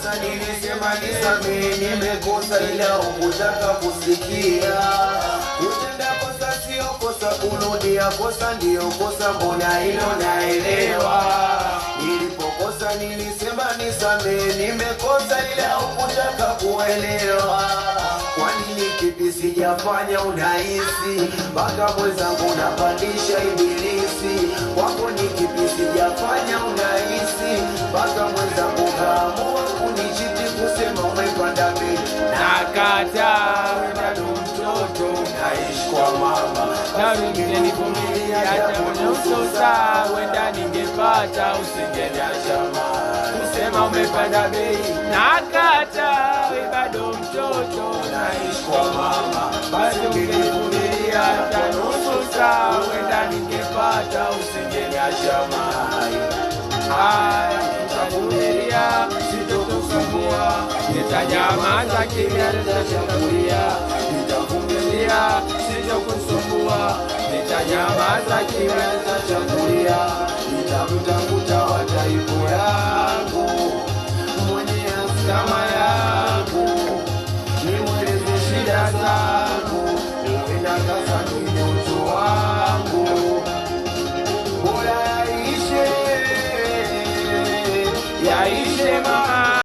Nimekosa nilisema nisamehe, nimekosa ila hukutaka kusikia. Kutenda kosa sio kosa, kurudia kosa ndio kosa, mbona hilo naelewa. Nilipokosa nilisema nisamehe, nimekosa ila hukutaka kuelewa. Kwa nini kipi sijafanya unahisi, mpaka mwenzangu unapandisha ibilisi? Kwako ni kipi sijafanya unahisi, mpaka mwenzangu kaamua kunichiti, kusema umepanda bei. Nakataa, bado mtoto naishi kwa mama, ningenivumilia hata nusu saa, wenda ningepata, usingeniacha mama. Kusema umepanda bei, nakataa, bado mtoto naishi kwa mama, bado ungenivumilia hata nusu saa, wenda ningepata, usingeniacha mama. Nitavumilia, sitokusumbua, nitanyamaza kimya, nitashambulia. Nitavumilia, sitokusumbua, nitanyamaza kimya, nitashambulia.